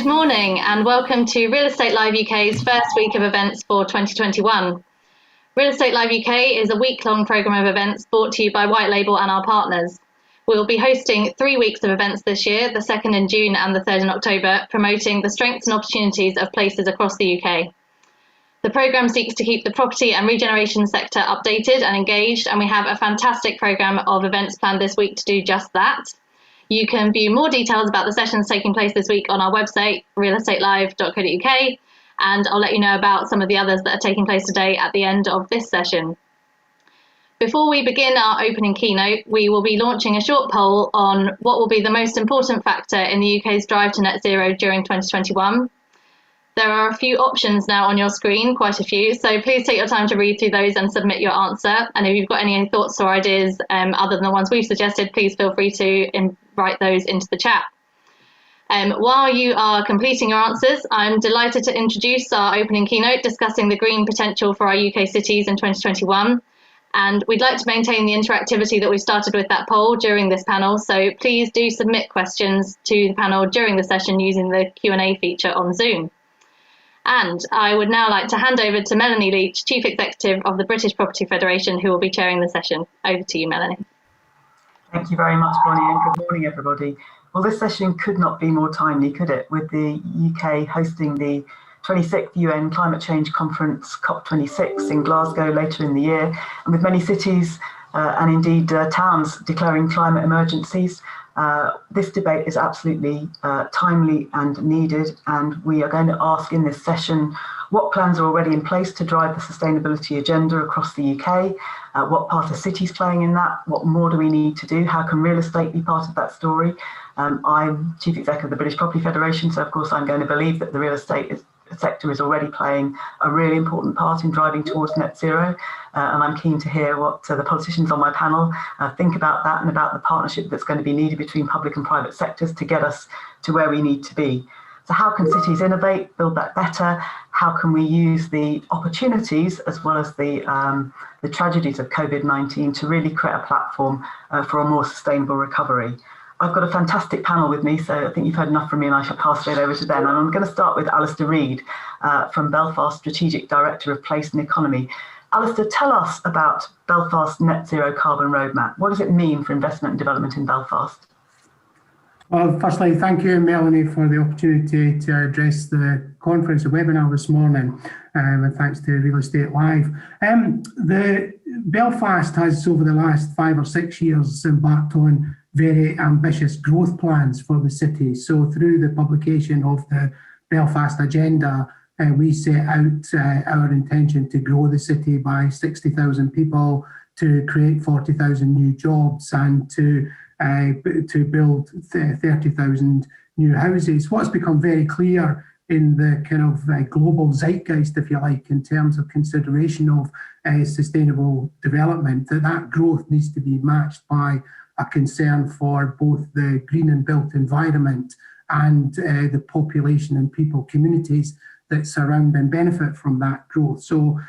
Good morning and welcome to Real Estate Live UK's first week of events for 2021. Real Estate Live UK is a week-long programme of events brought to you by White Label and our partners. We'll be hosting 3 weeks of events this year, the 2nd in June and the 3rd in October, promoting the strengths and opportunities of places across the UK. The programme seeks to keep the property and regeneration sector updated and engaged, and we have a fantastic programme of events planned this week to do just that. You can view more details about the sessions taking place this week on our website, realestatelive.co.uk, and I'll let you know about some of the others that are taking place today at the end of this session. Before we begin our opening keynote, we will be launching a short poll on what will be the most important factor in the UK's drive to net zero during 2021. There are a few options now on your screen, quite a few, so please take your time to read through those and submit your answer. And if you've got any thoughts or ideas other than the ones we've suggested, please feel free to write those into the chat. While you are completing your answers, I'm delighted to introduce our opening keynote discussing the green potential for our UK cities in 2021. And we'd like to maintain the interactivity that we started with that poll during this panel, so please do submit questions to the panel during the session using the Q&A feature on Zoom. And I would now like to hand over to Melanie Leach, Chief Executive of the British Property Federation, who will be chairing the session. Over to you, Melanie. Thank you very much, Bonnie, and good morning, everybody. Well, this session could not be more timely, could it? With the UK hosting the 26th UN Climate Change Conference, COP26, in Glasgow later in the year, and with many cities and indeed towns declaring climate emergencies. This debate is absolutely timely and needed, and we are going to ask in this session what plans are already in place to drive the sustainability agenda across the UK, what part are cities playing in that, what more do we need to do, how can real estate be part of that story. I'm Chief Executive of the British Property Federation, so of course I'm going to believe that the real estate sector is already playing a really important part in driving towards net zero, and I'm keen to hear what the politicians on my panel think about that and about the partnership that's going to be needed between public and private sectors to get us to where we need to be. So how can cities innovate, build that better? How can we use the opportunities as well as the tragedies of COVID-19 to really create a platform for a more sustainable recovery? I've got a fantastic panel with me, so I think you've heard enough from me and I shall pass it over to them. And I'm going to start with Alistair Reid from Belfast, Strategic Director of Place and Economy. Alistair, tell us about Belfast's net zero carbon roadmap. What does it mean for investment and development in Belfast? Well, firstly, thank you, Melanie, for the opportunity to address the conference, the webinar this morning, and thanks to Real Estate Live. The Belfast has, over the last 5 or 6 years, embarked on very ambitious growth plans for the city. So through the publication of the Belfast Agenda, we set out our intention to grow the city by 60,000 people, to create 40,000 new jobs, and to build 30,000 new houses. What's become very clear in the kind of global zeitgeist, if you like, in terms of consideration of sustainable development, that growth needs to be matched by a concern for both the green and built environment and the population and people communities that surround and benefit from that growth. So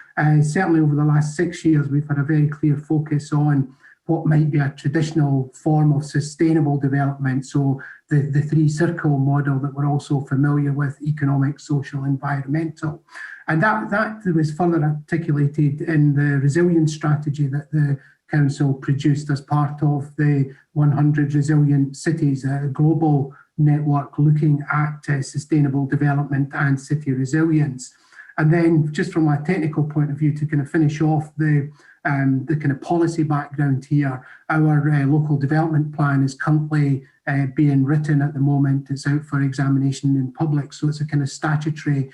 certainly over the last 6 years, we've had a very clear focus on what might be a traditional form of sustainable development. So the three-circle model that we're also familiar with: economic, social, environmental. And that was further articulated in the resilience strategy that the Council produced as part of the 100 Resilient Cities, a global network looking at sustainable development and city resilience. And then just from a technical point of view, to kind of finish off the kind of policy background here, our local development plan is currently being written at the moment. It's out for examination in public, so it's a kind of statutory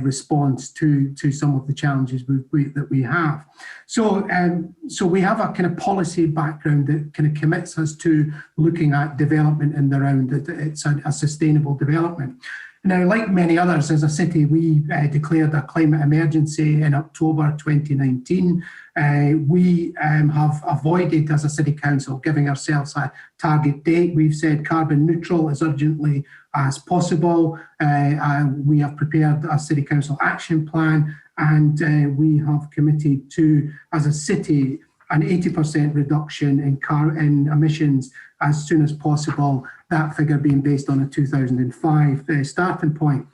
response to some of the challenges that we have. So we have a kind of policy background that kind of commits us to looking at development in the round. It's a sustainable development. Now, like many others, as a city, we declared a climate emergency in October 2019. We have avoided, as a city council, giving ourselves a target date. We've said carbon neutral as urgently as possible. We have prepared a city council action plan, and we have committed to, as a city, an 80% reduction in emissions as soon as possible, that figure being based on a 2005 starting point.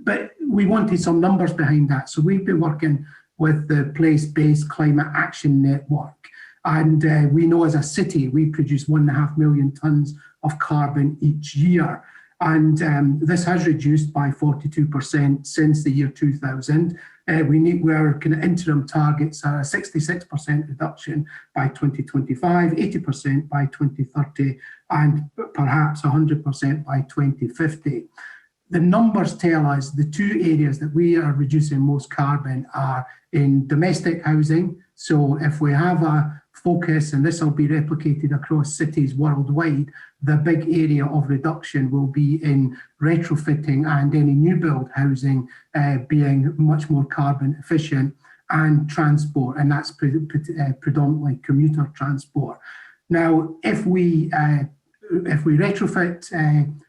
But we wanted some numbers behind that. So we've been working with the Place-Based Climate Action Network. And we know as a city, we produce 1.5 million tonnes of carbon each year. And this has reduced by 42% since the year 2000. We're kind of interim targets are a 66% reduction by 2025, 80% by 2030, and perhaps 100% by 2050. The numbers tell us the two areas that we are reducing most carbon are in domestic housing. So if we have a focus, and this will be replicated across cities worldwide, the big area of reduction will be in retrofitting and any new build housing being much more carbon efficient, and transport, and that's predominantly commuter transport. Now, if we retrofit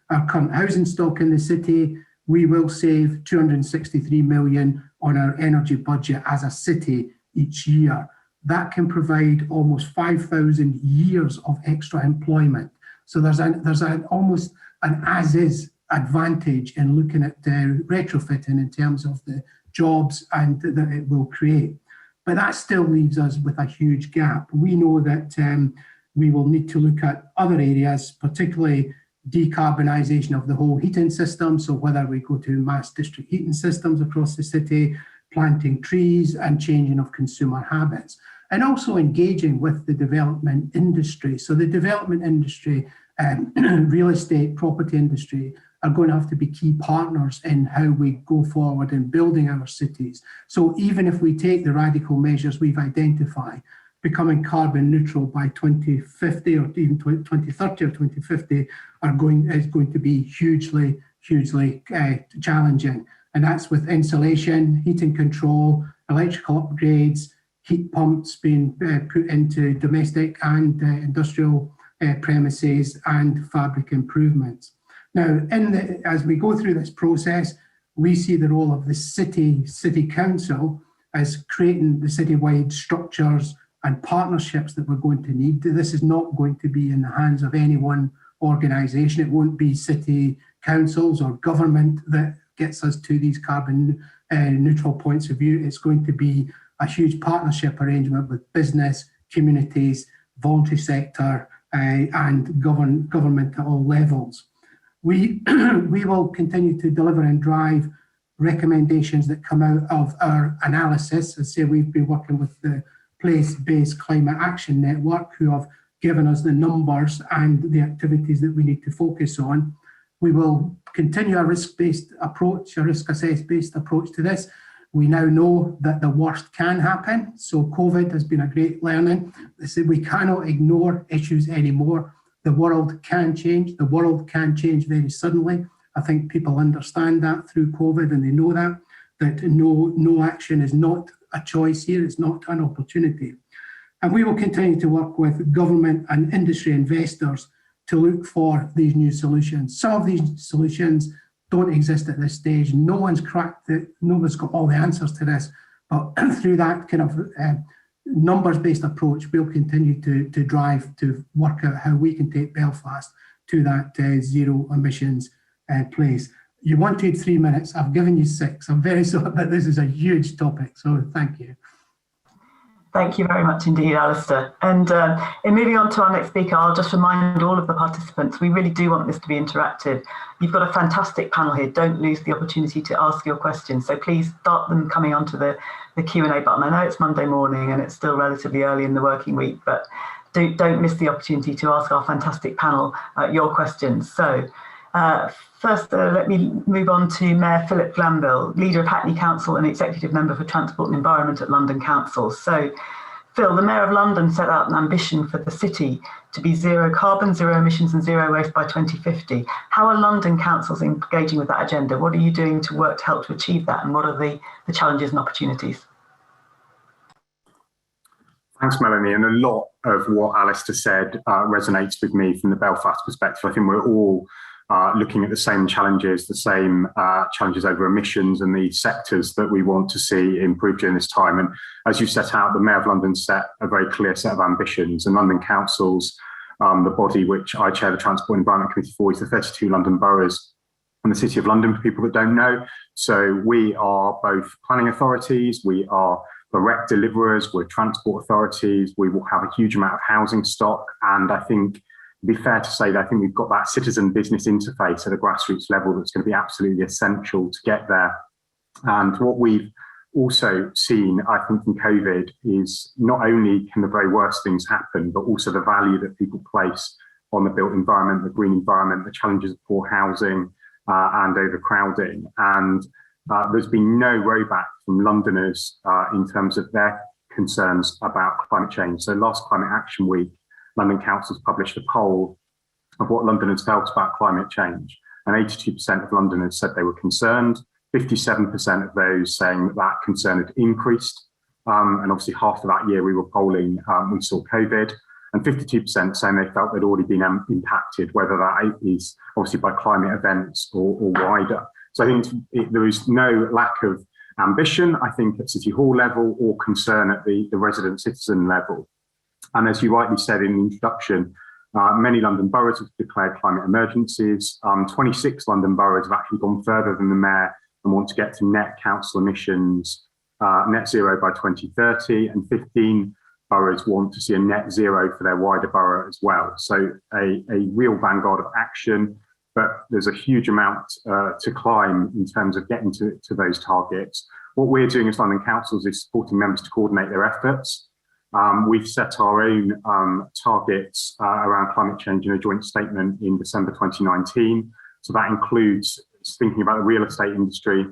our current housing stock in the city, we will save 263 million on our energy budget as a city each year. That can provide almost 5,000 years of extra employment. So there's almost an as-is advantage in looking at retrofitting in terms of the jobs and that it will create. But that still leaves us with a huge gap. We know that we will need to look at other areas, particularly decarbonisation of the whole heating system. So whether we go to mass district heating systems across the city, planting trees and changing of consumer habits, and also engaging with the development industry. So the development industry, real estate, property industry are going to have to be key partners in how we go forward in building our cities. So even if we take the radical measures we've identified, becoming carbon neutral by 2050 or even 2030 or 2050 is going to be hugely challenging. And that's with insulation, heating control, electrical upgrades, heat pumps being put into domestic and industrial premises, and fabric improvements. Now, as we go through this process, we see the role of the city council as creating the citywide structures and partnerships that we're going to need. This is not going to be in the hands of any one organisation. It won't be city councils or government that gets us to these carbon neutral points of view. It's going to be a huge partnership arrangement with business, communities, voluntary sector, and government at all levels. We will continue to deliver and drive recommendations that come out of our analysis. As I say, we've been working with the Place-Based Climate Action Network, who have given us the numbers and the activities that we need to focus on. We will continue a risk-based approach, a risk-assessed-based approach to this. We now know that the worst can happen. So COVID has been a great learning. We cannot ignore issues anymore. The world can change. The world can change very suddenly. I think people understand that through COVID, and they know that no action is not a choice here. It's not an opportunity. And we will continue to work with government and industry investors to look for these new solutions. Some of these solutions don't exist at this stage. No one's cracked it. No one's got all the answers to this. But through that kind of numbers-based approach, we'll continue to drive to work out how we can take Belfast to that zero emissions place. You wanted 3 minutes. I've given you 6. I'm very sorry, but this is a huge topic. So thank you. Thank you very much indeed, Alistair. And in moving on to our next speaker, I'll just remind all of the participants, we really do want this to be interactive. You've got a fantastic panel here. Don't lose the opportunity to ask your questions. So please start them coming onto the Q&A button. I know it's Monday morning and it's still relatively early in the working week, but don't miss the opportunity to ask our fantastic panel your questions. So first, let me move on to Mayor Philip Glanville, leader of Hackney Council and executive member for Transport and Environment at London Council. So, Phil, the Mayor of London set out an ambition for the city to be zero carbon, zero emissions and zero waste by 2050. How are London councils engaging with that agenda? What are you doing to work to help to achieve that? And what are the challenges and opportunities? Thanks, Melanie. And a lot of what Alistair said resonates with me from the Belfast perspective. I think we're all looking at the same challenges, challenges over emissions and the sectors that we want to see improve during this time. And as you set out, the Mayor of London set a very clear set of ambitions, and London Council's the body which I chair the Transport and Environment Committee for is the 32 London boroughs and the City of London, for people that don't know. So we are both planning authorities, we are direct deliverers, we're transport authorities, we will have a huge amount of housing stock, and I think it'd be fair to say that I think we've got that citizen business interface at a grassroots level that's going to be absolutely essential to get there. And what we've also seen, I think, in COVID is not only can the very worst things happen, but also the value that people place on the built environment, the green environment, the challenges of poor housing and overcrowding. And there's been no rowback from Londoners in terms of their concerns about climate change. So last Climate Action Week, London Council's published a poll of what Londoners felt about climate change, and 82% of Londoners said they were concerned, 57% of those saying that concern had increased, and obviously half of that year we were polling, we saw COVID, and 52% saying they felt they'd already been impacted, whether that is obviously by climate events or wider. So I think there is no lack of ambition, I think, at City Hall level, or concern at the resident citizen level. And as you rightly said in the introduction, many London boroughs have declared climate emergencies. 26 London boroughs have actually gone further than the Mayor and want to get to net council emissions, net zero by 2030, and 15 boroughs want to see a net zero for their wider borough as well. So a real vanguard of action, but there's a huge amount to climb in terms of getting to those targets. What we're doing as London councils is supporting members to coordinate their efforts. We've set our own targets around climate change in a joint statement in December 2019. So that includes thinking about the real estate industry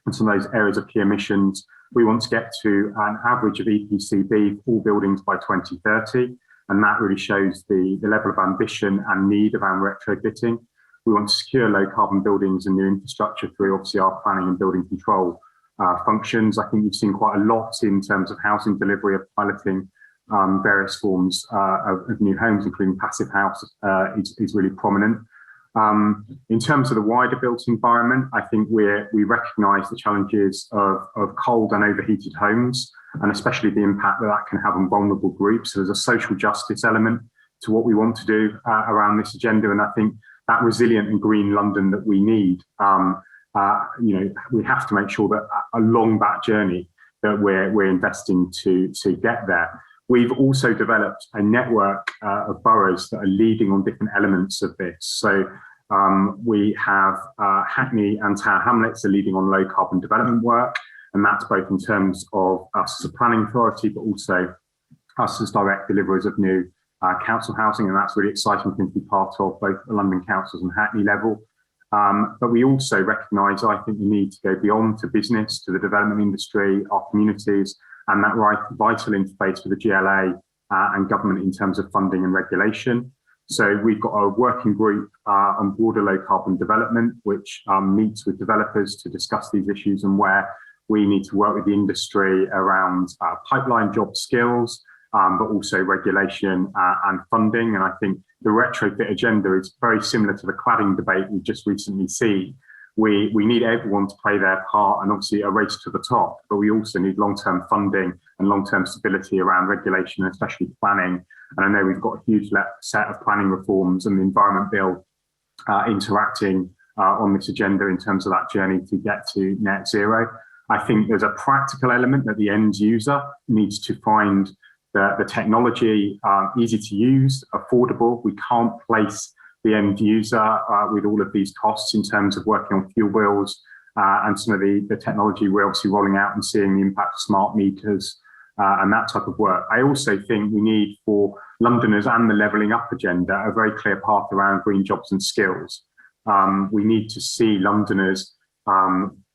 and some of those areas of key emissions. We want to get to an average of EPCB for all buildings by 2030. And that really shows the level of ambition and need around retrofitting. We want to secure low carbon buildings and new infrastructure through obviously our planning and building control functions. I think you've seen quite a lot in terms of housing delivery, of piloting various forms of new homes, including passive house is really prominent. In terms of the wider built environment, I think we recognise the challenges of cold and overheated homes, and especially the impact that can have on vulnerable groups. So there's a social justice element to what we want to do around this agenda, and I think that resilient and green London that we need, we have to make sure that along that journey that we're investing to get there. We've also developed a network of boroughs that are leading on different elements of this. So we have Hackney and Tower Hamlets are leading on low carbon development work, and that's both in terms of us as a planning authority, but also us as direct deliverers of new council housing, and that's really exciting thing to be part of, both at the London Councils and Hackney level. But we also recognise, I think, the need to go beyond to business, to the development industry, our communities, and that vital interface with the GLA and government in terms of funding and regulation. So we've got a working group on broader low carbon development, which meets with developers to discuss these issues and where we need to work with the industry around pipeline job skills, but also regulation and funding. And I think the retrofit agenda is very similar to the cladding debate we've just recently seen. We need everyone to play their part and obviously a race to the top, but we also need long-term funding and long-term stability around regulation, especially planning. And I know we've got a huge set of planning reforms and the Environment Bill interacting on this agenda in terms of that journey to get to net zero. I think there's a practical element that the end user needs to find the technology easy to use, affordable. We can't place the end user with all of these costs in terms of working on fuel bills and some of the technology we're obviously rolling out and seeing the impact of smart meters and that type of work. I also think we need for Londoners and the levelling up agenda a very clear path around green jobs and skills. We need to see Londoners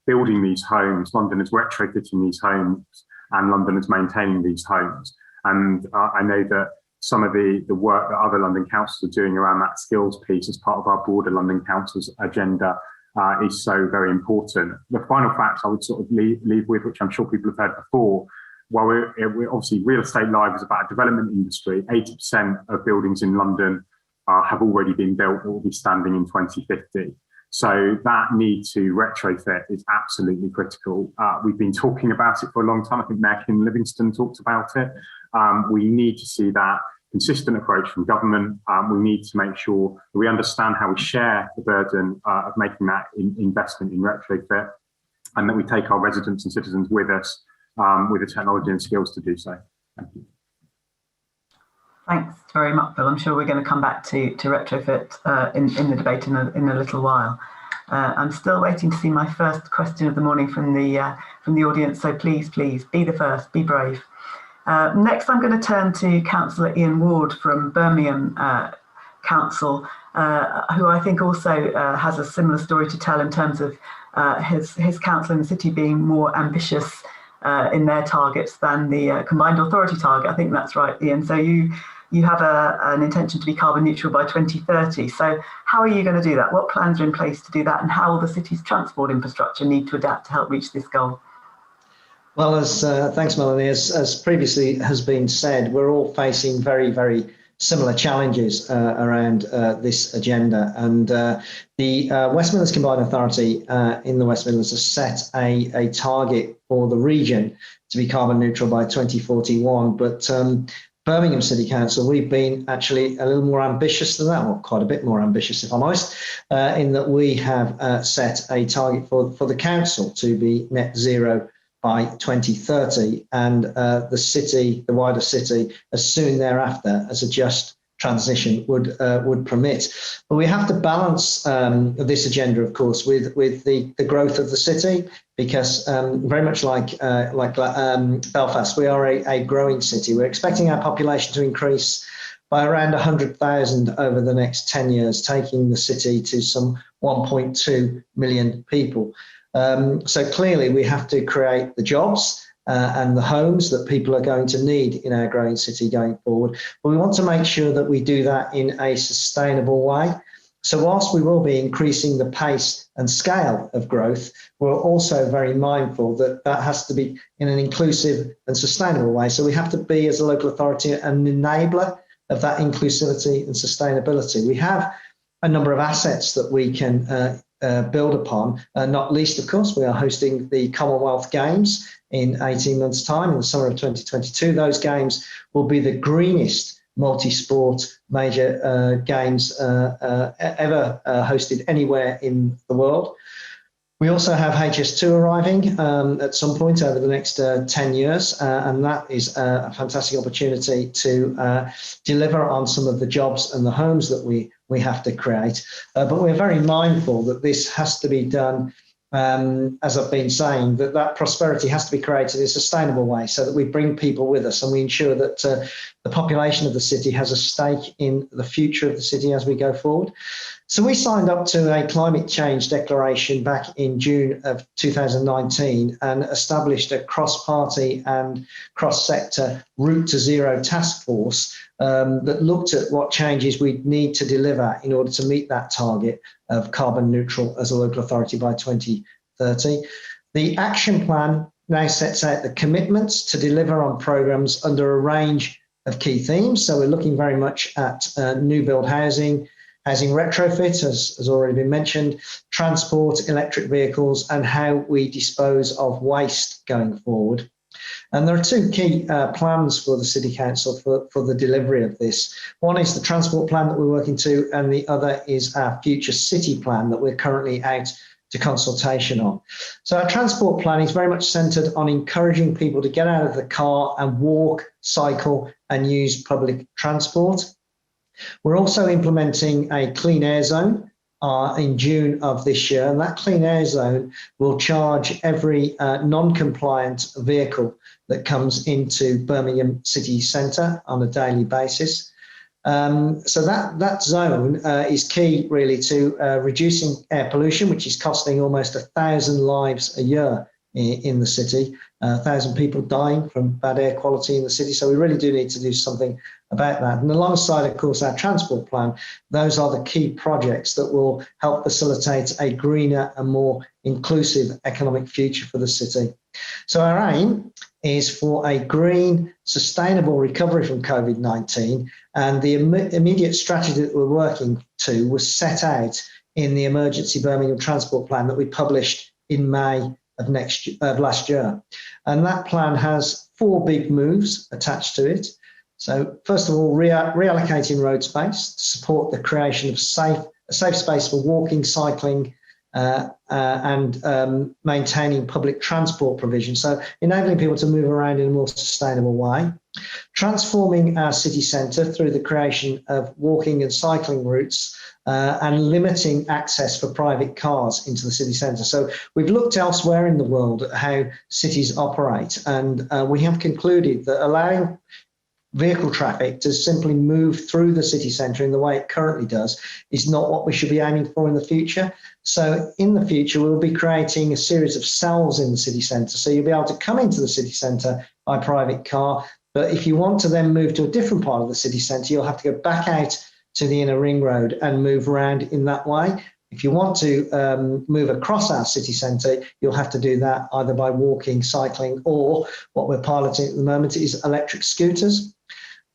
building these homes, Londoners retrofitting these homes, and Londoners maintaining these homes. And I know that some of the work that other London councils are doing around that skills piece as part of our broader London Council's agenda is so very important. The final fact I would sort of leave with, which I'm sure people have heard before, while we're obviously Real Estate Live is about a development industry, 80% of buildings in London have already been built that will be standing in 2050. So that need to retrofit is absolutely critical. We've been talking about it for a long time. I think Mayor Kim Livingston talked about it. We need to see that consistent approach from government. We need to make sure that we understand how we share the burden of making that investment in retrofit, and that we take our residents and citizens with us with the technology and skills to do so. Thank you. Thanks very much, Bill. I'm sure we're going to come back to retrofit in the debate in a little while. I'm still waiting to see my first question of the morning from the audience, so please be the first, be brave. Next, I'm going to turn to Councillor Ian Ward from Birmingham Council, who I think also has a similar story to tell in terms of his council in the city being more ambitious in their targets than the combined authority target. I think that's right, Ian. So you have an intention to be carbon neutral by 2030. So how are you going to do that? What plans are in place to do that? And how will the city's transport infrastructure need to adapt to help reach this goal? Well, thanks, Melanie. As previously has been said, we're all facing very, very similar challenges around this agenda. And the West Midlands Combined Authority in the West Midlands has set a target for the region to be carbon neutral by 2041. But Birmingham City Council, we've been actually a little more ambitious than that, or quite a bit more ambitious, if I'm honest, in that we have set a target for the council to be net zero by 2030, and the wider city, as soon thereafter as a just transition would permit. But we have to balance this agenda, of course, with the growth of the city, because very much like Belfast, we are a growing city. We're expecting our population to increase by around 100,000 over the next 10 years, taking the city to some 1.2 million people. So clearly we have to create the jobs and the homes that people are going to need in our growing city going forward. But we want to make sure that we do that in a sustainable way. So whilst we will be increasing the pace and scale of growth, we're also very mindful that that has to be in an inclusive and sustainable way. So we have to be, as a local authority, an enabler of that inclusivity and sustainability. We have a number of assets that we can build upon, not least, of course, we are hosting the Commonwealth Games in 18 months' time, in the summer of 2022. Those games will be the greenest multi-sport major games ever hosted anywhere in the world. We also have HS2 arriving at some point over the next 10 years, and that is a fantastic opportunity to deliver on some of the jobs and the homes that we have to create. But we're very mindful that this has to be done, as I've been saying, that prosperity has to be created in a sustainable way, so that we bring people with us and we ensure that the population of the city has a stake in the future of the city as we go forward. So we signed up to a climate change declaration back in June of 2019 and established a cross-party and cross-sector Route to Zero task force that looked at what changes we need to deliver in order to meet that target of carbon neutral as a local authority by 2030. The action plan now sets out the commitments to deliver on programmes under a range of key themes. So we're looking very much at new build housing retrofit, as has already been mentioned, transport, electric vehicles, and how we dispose of waste going forward. And there are two key plans for the City Council for the delivery of this. One is the transport plan that we're working to, and the other is our future city plan that we're currently out to consultation on. So our transport plan is very much centred on encouraging people to get out of the car and walk, cycle, and use public transport. We're also implementing a clean air zone in June of this year, and that clean air zone will charge every non-compliant vehicle that comes into Birmingham city centre on a daily basis. So that zone is key really to reducing air pollution, which is costing almost 1,000 lives a year in the city, 1,000 people dying from bad air quality in the city. So we really do need to do something about that. And alongside, of course, our transport plan, those are the key projects that will help facilitate a greener and more inclusive economic future for the city. So our aim is for a green, sustainable recovery from COVID-19, and the immediate strategy that we're working to was set out in the Emergency Birmingham Transport Plan that we published in May of last year. And that plan has 4 big moves attached to it. So first of all, reallocating road space to support the creation of a safe space for walking, cycling, and maintaining public transport provision. So enabling people to move around in a more sustainable way. Transforming our city centre through the creation of walking and cycling routes and limiting access for private cars into the city centre. So we've looked elsewhere in the world at how cities operate, and we have concluded that allowing vehicle traffic to simply move through the city centre in the way it currently does is not what we should be aiming for in the future. So in the future, we'll be creating a series of cells in the city centre. So you'll be able to come into the city centre by private car, but if you want to then move to a different part of the city centre, you'll have to go back out to the inner ring road and move around in that way. If you want to move across our city centre, you'll have to do that either by walking, cycling, or what we're piloting at the moment is electric scooters.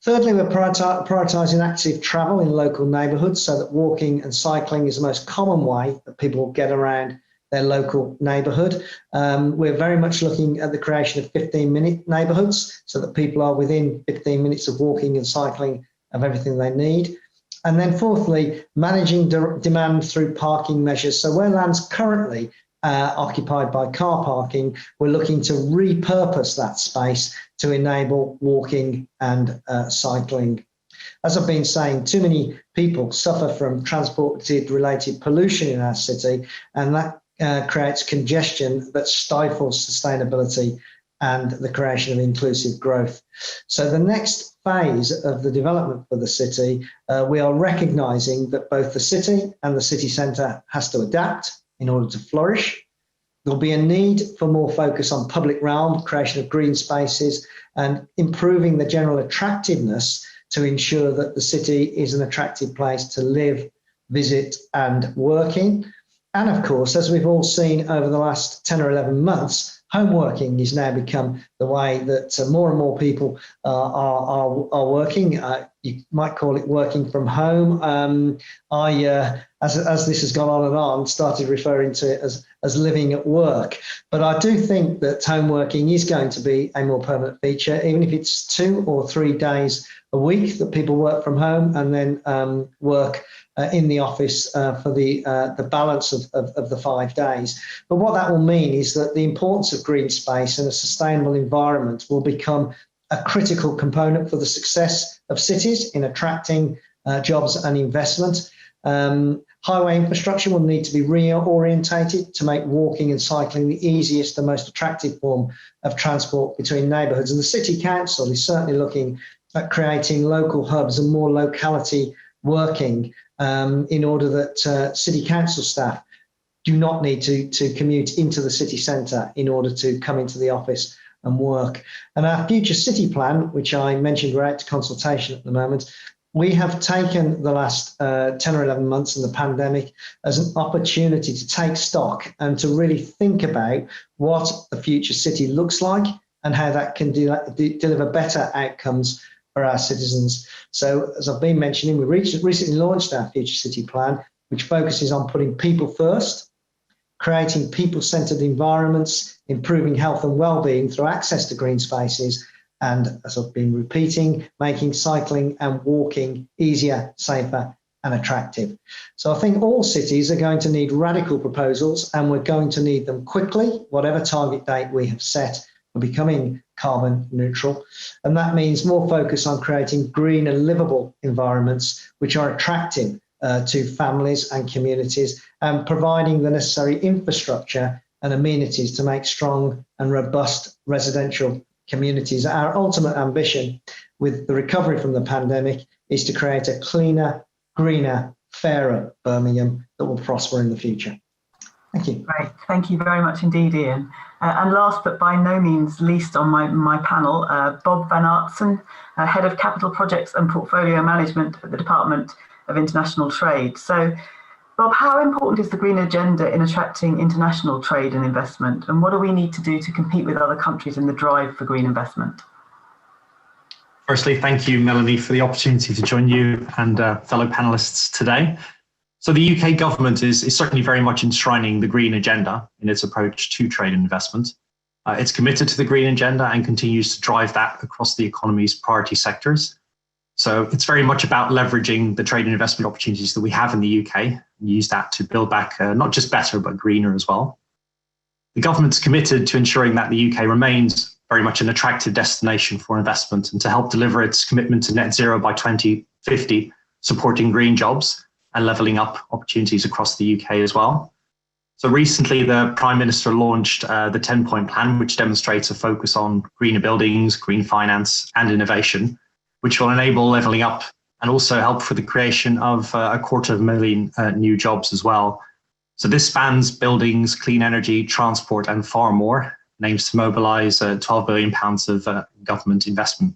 Thirdly, we're prioritising active travel in local neighbourhoods so that walking and cycling is the most common way that people get around their local neighbourhood. We're very much looking at the creation of 15-minute neighbourhoods so that people are within 15 minutes of walking and cycling of everything they need. And then fourthly, managing demand through parking measures. So where land's currently occupied by car parking, we're looking to repurpose that space to enable walking and cycling. As I've been saying, too many people suffer from transport-related pollution in our city, and that creates congestion that stifles sustainability and the creation of inclusive growth. So the next phase of the development for the city, we are recognising that both the city and the city centre has to adapt in order to flourish. There'll be a need for more focus on public realm, creation of green spaces, and improving the general attractiveness to ensure that the city is an attractive place to live, visit, and work in. And of course, as we've all seen over the last 10 or 11 months, home working has now become the way that more and more people are working. You might call it working from home. As this has gone on and on, started referring to it as living at work. But I do think that home working is going to be a more permanent feature, even if it's 2 or 3 days a week that people work from home and then work in the office for the balance of the 5 days. But what that will mean is that the importance of green space and a sustainable environment will become a critical component for the success of cities in attracting jobs and investment. Highway infrastructure will need to be reorientated to make walking and cycling the easiest and most attractive form of transport between neighbourhoods. And the City Council is certainly looking at creating local hubs and more locality working in order that City Council staff do not need to commute into the city centre in order to come into the office and work. And our future city plan, which I mentioned we're out to consultation at the moment, we have taken the last 10 or 11 months in the pandemic as an opportunity to take stock and to really think about what the future city looks like and how that can deliver better outcomes for our citizens. So as I've been mentioning, we recently launched our future city plan, which focuses on putting people first, creating people-centred environments, improving health and well-being through access to green spaces, and as I've been repeating, making cycling and walking easier, safer and attractive. So I think all cities are going to need radical proposals, and we're going to need them quickly, whatever target date we have set for becoming carbon neutral. And that means more focus on creating green and livable environments which are attractive to families and communities, and providing the necessary infrastructure and amenities to make strong and robust residential communities. Our ultimate ambition with the recovery from the pandemic is to create a cleaner, greener, fairer Birmingham that will prosper in the future. Thank you. Great. Thank you very much indeed, Ian. And last but by no means least on my panel, Bob van Aartsen, Head of Capital Projects and Portfolio Management at the Department of International Trade. So Rob, how important is the green agenda in attracting international trade and investment? And what do we need to do to compete with other countries in the drive for green investment? Firstly, thank you, Melanie, for the opportunity to join you and fellow panelists today. So the UK government is certainly very much enshrining the green agenda in its approach to trade and investment. It's committed to the green agenda and continues to drive that across the economy's priority sectors. So it's very much about leveraging the trade and investment opportunities that we have in the UK and use that to build back not just better, but greener as well. The government's committed to ensuring that the UK remains very much an attractive destination for investment and to help deliver its commitment to net zero by 2050, supporting green jobs and levelling up opportunities across the UK as well. So recently, the Prime Minister launched the 10-point plan, which demonstrates a focus on greener buildings, green finance and innovation, which will enable levelling up and also help for the creation of 250,000 new jobs as well. So this spans buildings, clean energy, transport and far more, and aims to mobilise £12 billion of government investment.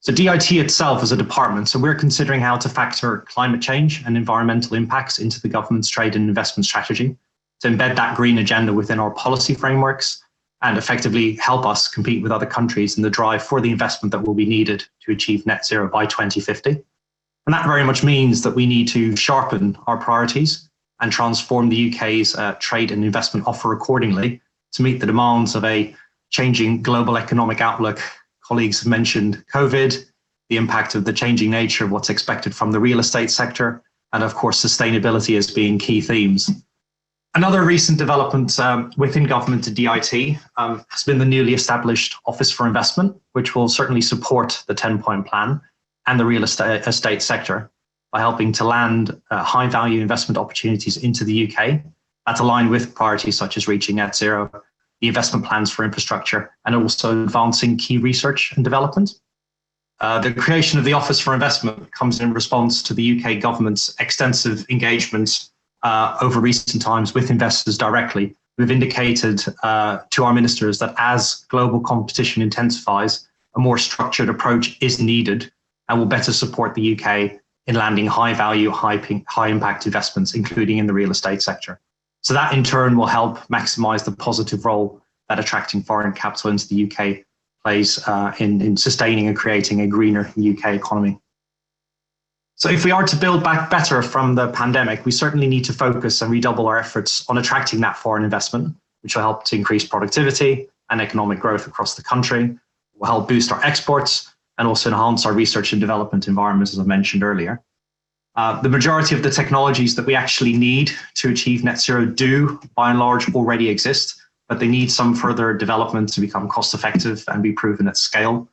So DIT itself is a department, so we're considering how to factor climate change and environmental impacts into the government's trade and investment strategy, to embed that green agenda within our policy frameworks and effectively help us compete with other countries in the drive for the investment that will be needed to achieve net zero by 2050. And that very much means that we need to sharpen our priorities and transform the UK's trade and investment offer accordingly to meet the demands of a changing global economic outlook. Colleagues have mentioned COVID, the impact of the changing nature of what's expected from the real estate sector, and of course, sustainability as being key themes. Another recent development within government and DIT has been the newly established Office for Investment, which will certainly support the 10-point plan and the real estate sector by helping to land high-value investment opportunities into the UK. That's aligned with priorities such as reaching net zero, the investment plans for infrastructure, and also advancing key research and development. The creation of the Office for Investment comes in response to the UK government's extensive engagement over recent times with investors directly. We've indicated to our ministers that as global competition intensifies, a more structured approach is needed and will better support the UK in landing high-value, high-impact investments, including in the real estate sector. So that in turn will help maximise the positive role that attracting foreign capital into the UK plays in sustaining and creating a greener UK economy. So if we are to build back better from the pandemic, we certainly need to focus and redouble our efforts on attracting that foreign investment, which will help to increase productivity and economic growth across the country, will help boost our exports and also enhance our research and development environments, as I mentioned earlier. The majority of the technologies that we actually need to achieve net zero do, by and large, already exist, but they need some further development to become cost effective and be proven at scale.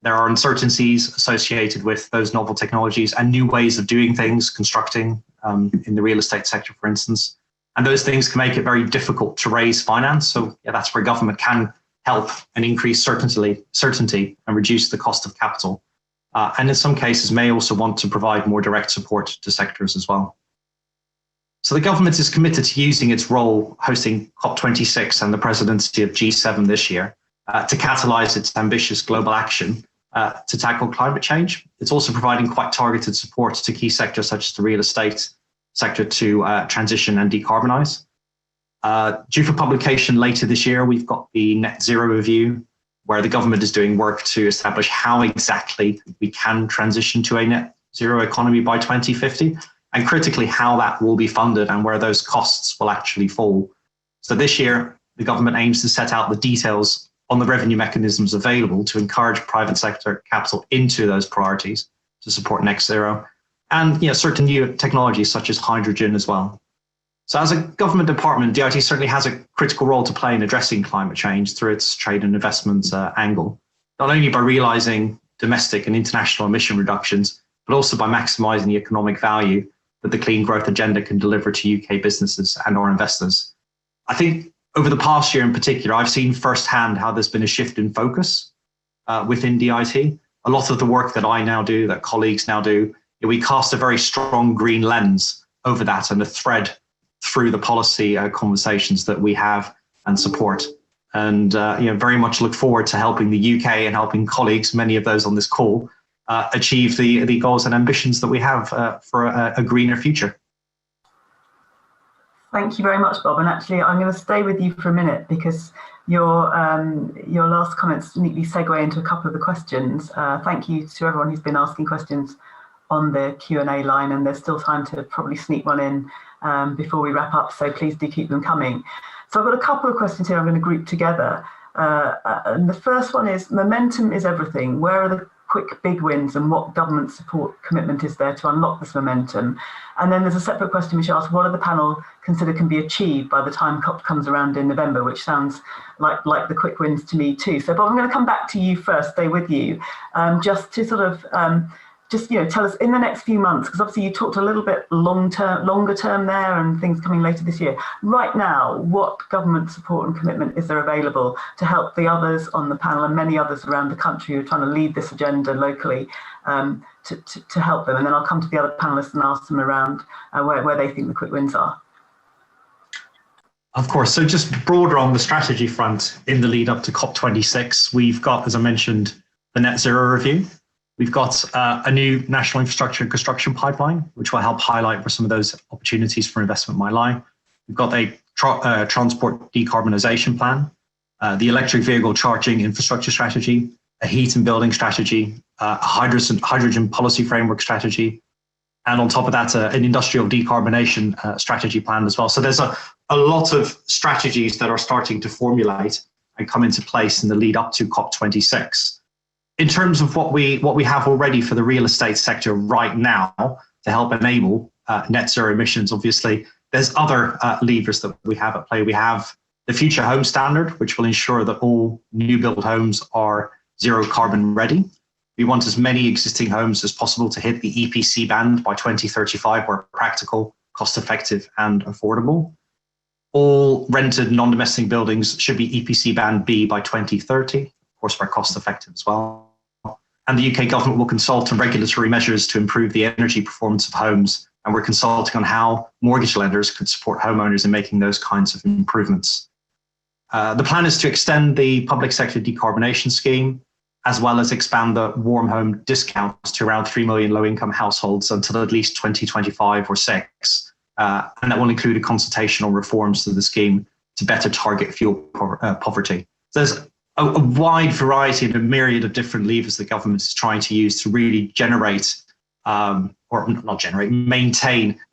There are uncertainties associated with those novel technologies and new ways of doing things, constructing in the real estate sector, for instance. And those things can make it very difficult to raise finance. So yeah, that's where government can help and increase certainty and reduce the cost of capital. And in some cases may also want to provide more direct support to sectors as well. So the government is committed to using its role hosting COP26 and the presidency of G7 this year to catalyse its ambitious global action to tackle climate change. It's also providing quite targeted support to key sectors such as the real estate sector to transition and decarbonise. Due for publication later this year, we've got the Net Zero Review, where the government is doing work to establish how exactly we can transition to a net zero economy by 2050, and critically how that will be funded and where those costs will actually fall. So this year, the government aims to set out the details on the revenue mechanisms available to encourage private sector capital into those priorities to support net zero, and certain new technologies such as hydrogen as well. So as a government department, DIT certainly has a critical role to play in addressing climate change through its trade and investment angle, not only by realising domestic and international emission reductions, but also by maximising the economic value that the clean growth agenda can deliver to UK businesses and our investors. I think over the past year in particular, I've seen firsthand how there's been a shift in focus within DIT. A lot of the work that I now do, that colleagues now do, we cast a very strong green lens over that and a thread through the policy conversations that we have and support. And very much look forward to helping the UK and helping colleagues, many of those on this call, achieve the goals and ambitions that we have for a greener future. Thank you very much, Bob. And actually, I'm going to stay with you for a minute because your last comments neatly segue into a couple of the questions. Thank you to everyone who's been asking questions on the Q&A line, and there's still time to probably sneak one in before we wrap up, so please do keep them coming. So I've got a couple of questions here I'm going to group together. And the first one is, momentum is everything. Where are the quick big wins and what government support commitment is there to unlock this momentum? And then there's a separate question which asks, what do the panel consider can be achieved by the time COP comes around in November, which sounds like the quick wins to me too. So Bob, I'm going to come back to you first, stay with you, just to sort of tell us in the next few months, because obviously you talked a little bit longer term there and things coming later this year. Right now, what government support and commitment is there available to help the others on the panel and many others around the country who are trying to lead this agenda locally to help them? And then I'll come to the other panelists and ask them around where they think the quick wins are. Of course. So just broader on the strategy front in the lead up to COP26, we've got, as I mentioned, the net zero review. We've got a new national infrastructure and construction pipeline, which will help highlight where some of those opportunities for investment might lie. We've got a transport decarbonisation plan, the electric vehicle charging infrastructure strategy, a heat and building strategy, a hydrogen policy framework strategy, and on top of that, an industrial decarbonation strategy plan as well. So there's a lot of strategies that are starting to formulate and come into place in the lead up to COP26. In terms of what we have already for the real estate sector right now to help enable net zero emissions, obviously, there's other levers that we have at play. We have the Future Home Standard, which will ensure that all new build homes are zero carbon ready. We want as many existing homes as possible to hit the EPC band by 2035, where practical, cost effective and affordable. All rented non-domestic buildings should be EPC band B by 2030. Of course, we're cost effective as well. And the UK government will consult on regulatory measures to improve the energy performance of homes. And we're consulting on how mortgage lenders could support homeowners in making those kinds of improvements. The plan is to extend the public sector decarbonation scheme, as well as expand the warm home discounts to around 3 million low-income households until at least 2025 or 6. And that will include a consultation on reforms to the scheme to better target fuel poverty. There's a wide variety and a myriad of different levers the government is trying to use to really generate, maintain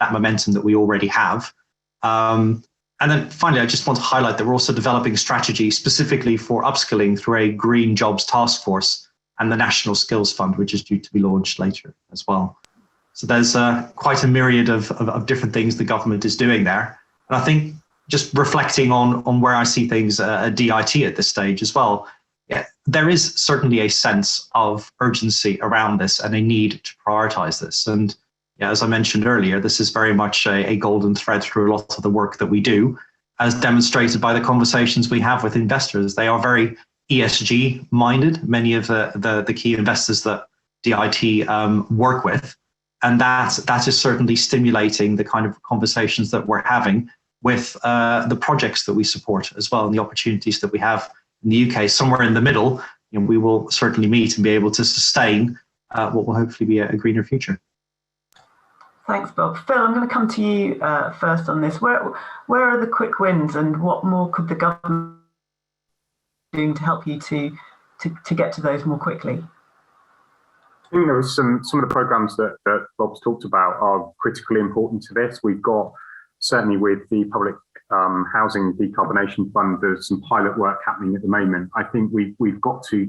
that momentum that we already have. And then finally, I just want to highlight that we're also developing a strategy specifically for upskilling through a Green Jobs Task Force and the National Skills Fund, which is due to be launched later as well. So there's quite a myriad of different things the government is doing there. And I think just reflecting on where I see things at DIT at this stage as well, there is certainly a sense of urgency around this and a need to prioritize this. And as I mentioned earlier, this is very much a golden thread through a lot of the work that we do, as demonstrated by the conversations we have with investors. They are very ESG minded, many of the key investors that DIT work with. And that is certainly stimulating the kind of conversations that we're having with the projects that we support as well, and the opportunities that we have in the UK. Somewhere in the middle, we will certainly meet and be able to sustain what will hopefully be a greener future. Thanks, Bob. Phil, I'm going to come to you first on this. Where are the quick wins, and what more could the government be doing to help you to get to those more quickly? I think there was some of the programs that Bob's talked about are critically important to this. We've got, certainly with the Public Housing Decarbonation Fund, there's some pilot work happening at the moment. I think we've got to,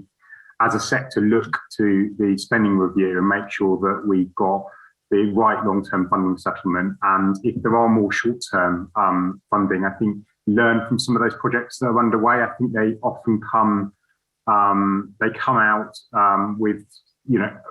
as a sector, look to the spending review and make sure that we've got the right long-term funding settlement. And if there are more short-term funding, I think learn from some of those projects that are underway. I think they often come out with,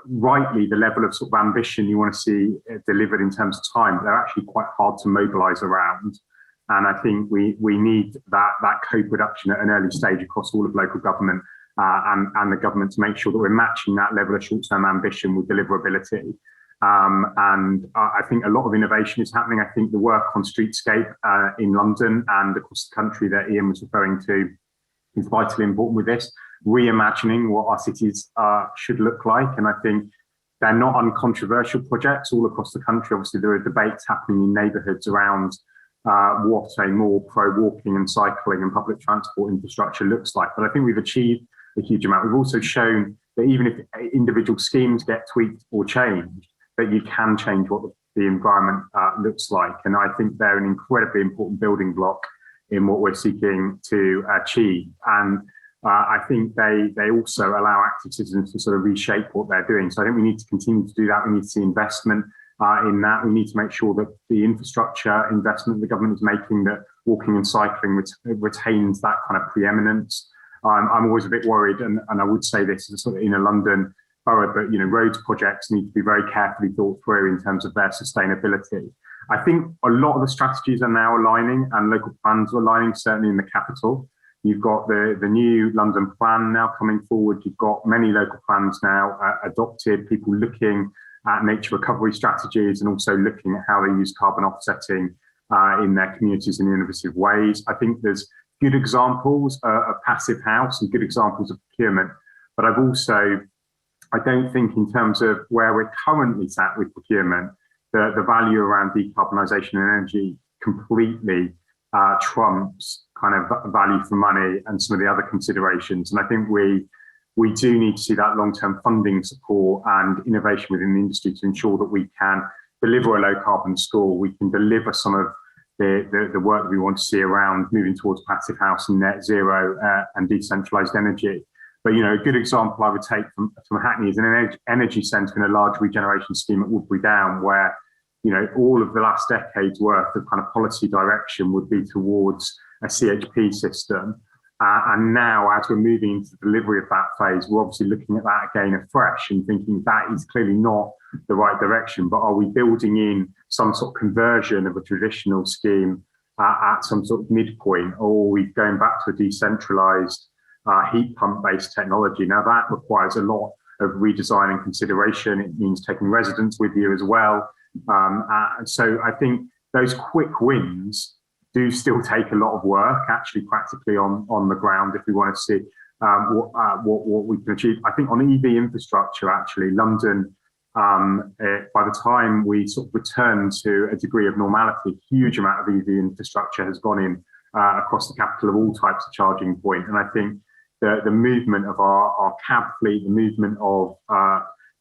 rightly the level of sort of ambition you want to see delivered in terms of time, but they're actually quite hard to mobilise around. And I think we need that co-production at an early stage across all of local government and the government to make sure that we're matching that level of short-term ambition with deliverability. And I think a lot of innovation is happening. I think the work on streetscape in London and across the country that Ian was referring to is vitally important with this, reimagining what our cities should look like. And I think they're not uncontroversial projects all across the country. Obviously, there are debates happening in neighbourhoods around what a more pro-walking and cycling and public transport infrastructure looks like. But I think we've achieved a huge amount. We've also shown that even if individual schemes get tweaked or changed, that you can change what the environment looks like. And I think they're an incredibly important building block in what we're seeking to achieve. And I think they also allow active citizens to sort of reshape what they're doing. So I think we need to continue to do that. We need to see investment in that. We need to make sure that the infrastructure investment the government is making, that walking and cycling retains that kind of preeminence. I'm always a bit worried, and I would say this as sort of in a London borough, but roads projects need to be very carefully thought through in terms of their sustainability. I think a lot of the strategies are now aligning, and local plans are aligning, certainly in the capital. You've got the new London plan now coming forward. You've got many local plans now adopted, people looking at nature recovery strategies and also looking at how they use carbon offsetting in their communities in innovative ways. I think there's good examples of passive house and good examples of procurement, but I don't think in terms of where we're currently sat with procurement, the value around decarbonisation and energy completely trumps kind of value for money and some of the other considerations. And I think we do need to see that long-term funding support and innovation within the industry to ensure that we can deliver a low carbon score. We can deliver some of the work that we want to see around moving towards passive house and net zero and decentralised energy. But a good example I would take from Hackney is an energy centre in a large regeneration scheme at Woodbury Down, where all of the last decade's worth of kind of policy direction would be towards a CHP system. And now, as we're moving into the delivery of that phase, we're obviously looking at that again afresh and thinking that is clearly not the right direction. But are we building in some sort of conversion of a traditional scheme at some sort of midpoint, or are we going back to a decentralised heat pump-based technology? Now, that requires a lot of redesign and consideration. It means taking residents with you as well. So I think those quick wins do still take a lot of work, actually practically on the ground, if we want to see what we can achieve. I think on EV infrastructure, actually, London, by the time we sort of return to a degree of normality, a huge amount of EV infrastructure has gone in across the capital of all types of charging point. And I think the movement of our cab fleet, the movement of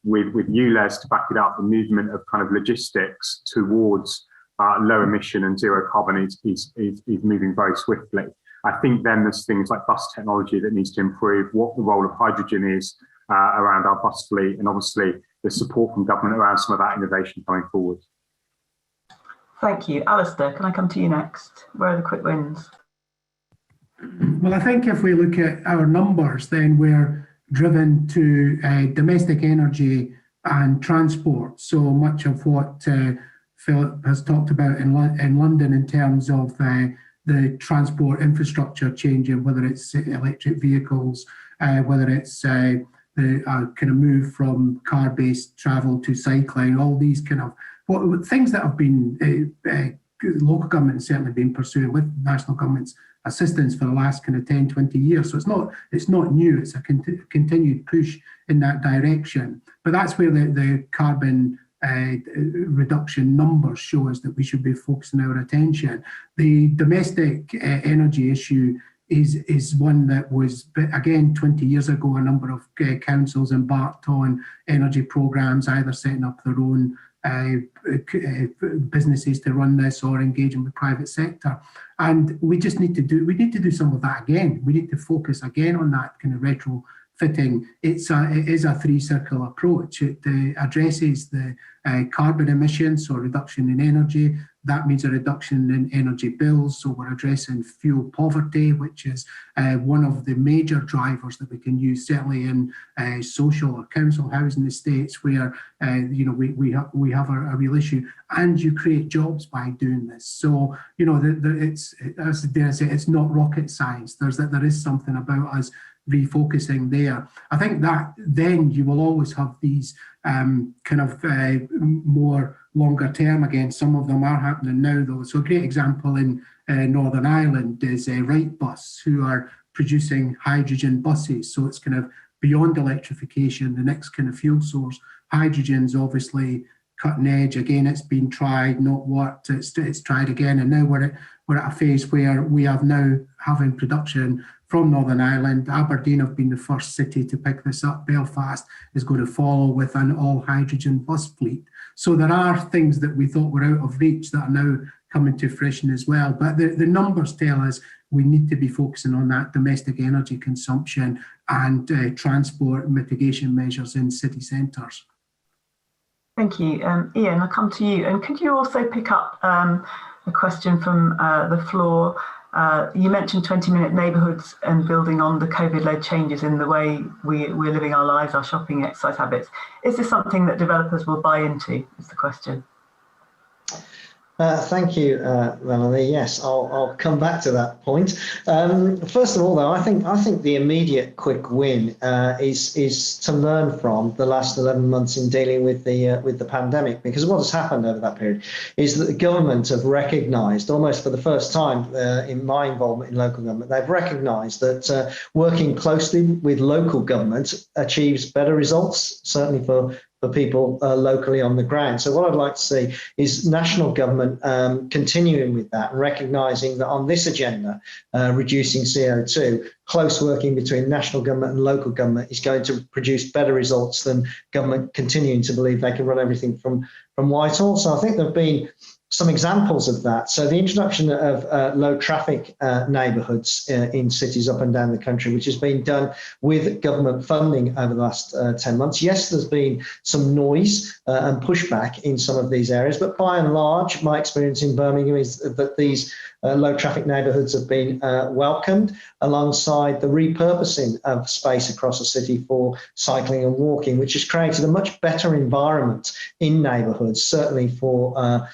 with ULEZ to back it up, the movement of kind of logistics towards low emission and zero carbon is moving very swiftly. I think then there's things like bus technology that needs to improve, what the role of hydrogen is around our bus fleet, and obviously the support from government around some of that innovation going forward. Thank you. Alistair, can I come to you next? Where are the quick wins? Well, I think if we look at our numbers, then we're driven to domestic energy and transport. So much of what Philip has talked about in London in terms of the transport infrastructure changing, whether it's electric vehicles, whether it's the kind of move from car-based travel to cycling, all these kind of things that have been local government certainly been pursuing with national government's assistance for the last kind of 10, 20 years. So it's not new, it's a continued push in that direction. But that's where the carbon reduction numbers show us that we should be focusing our attention. The domestic energy issue is one that was, again, 20 years ago, a number of councils embarked on energy programs, either setting up their own businesses to run this or engaging with private sector. And we just need to do some of that again. We need to focus again on that kind of retrofitting. It is a three-circle approach. It addresses the carbon emissions, so reduction in energy. That means a reduction in energy bills. So we're addressing fuel poverty, which is one of the major drivers that we can use, certainly in social or council housing estates, where we have a real issue. And you create jobs by doing this. So it's, as Dana said, it's not rocket science. There is something about us refocusing there. I think that then you will always have these kind of more longer term. Again, some of them are happening now though. So a great example in Northern Ireland is Wrightbus, who are producing hydrogen buses. So it's kind of beyond electrification, the next kind of fuel source. Hydrogen's obviously cutting edge. Again, it's been tried, not worked. It's tried again, and now we're at a phase where we have now having production from Northern Ireland. Aberdeen have been the first city to pick this up. Belfast is going to follow with an all-hydrogen bus fleet. So there are things that we thought were out of reach that are now coming to fruition as well. But the numbers tell us we need to be focusing on that domestic energy consumption and transport mitigation measures in city centres. Thank you. Ian, I'll come to you. And could you also pick up a question from the floor? You mentioned 20-minute neighbourhoods and building on the COVID-led changes in the way we're living our lives, our shopping, exercise habits. Is this something that developers will buy into, is the question? Thank you, Melanie. Yes, I'll come back to that point. First of all, though, I think the immediate quick win is to learn from the last 11 months in dealing with the pandemic, because what has happened over that period is that the government have recognised, almost for the first time in my involvement in local government, they've recognised that working closely with local government achieves better results, certainly for people locally on the ground. So what I'd like to see is national government continuing with that and recognising that on this agenda, reducing CO2, close working between national government and local government is going to produce better results than government continuing to believe they can run everything from Whitehall. So I think there have been some examples of that. So the introduction of low traffic neighbourhoods in cities up and down the country, which has been done with government funding over the last 10 months. Yes, there's been some noise and pushback in some of these areas, but by and large, my experience in Birmingham is that these low traffic neighbourhoods have been welcomed alongside the repurposing of space across the city for cycling and walking, which has created a much better environment in neighbourhoods, certainly for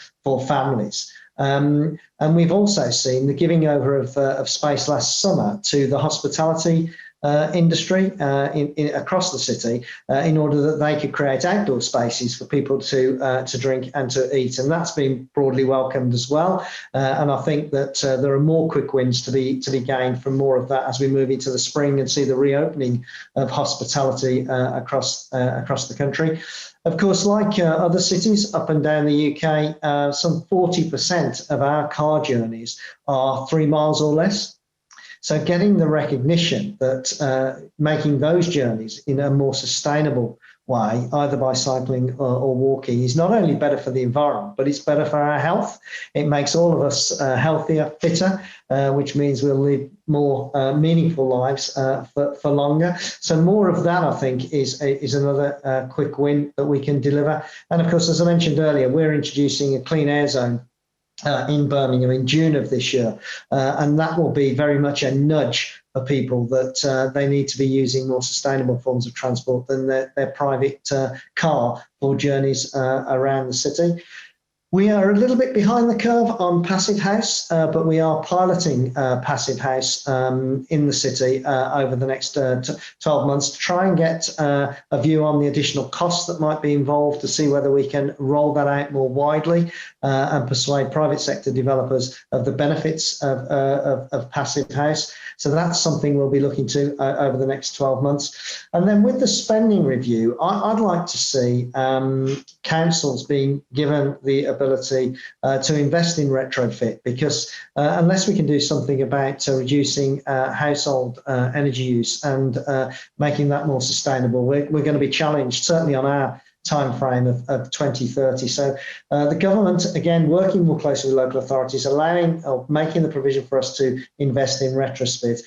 families. And we've also seen the giving over of space last summer to the hospitality industry across the city in order that they could create outdoor spaces for people to drink and to eat, and that's been broadly welcomed as well. And I think that there are more quick wins to be gained from more of that as we move into the spring and see the reopening of hospitality across the country. Of course, like other cities up and down the UK, some 40% of our car journeys are 3 miles or less. So getting the recognition that making those journeys in a more sustainable way, either by cycling or walking, is not only better for the environment, but it's better for our health. It makes all of us healthier, fitter, which means we'll live more meaningful lives for longer. So more of that, I think, is another quick win that we can deliver. And of course, as I mentioned earlier, we're introducing a clean air zone in Birmingham in June of this year, and that will be very much a nudge for people that they need to be using more sustainable forms of transport than their private car for journeys around the city. We are a little bit behind the curve on Passive House, but we are piloting Passive House in the city over the next 12 months to try and get a view on the additional costs that might be involved, to see whether we can roll that out more widely and persuade private sector developers of the benefits of Passive House. So that's something we'll be looking to over the next 12 months. And then with the spending review, I'd like to see councils being given the ability to invest in retrofit, because unless we can do something about reducing household energy use and making that more sustainable, we're going to be challenged, certainly on our time frame of 2030. So the government, again, working more closely with local authorities, allowing or making the provision for us to invest in retrofit,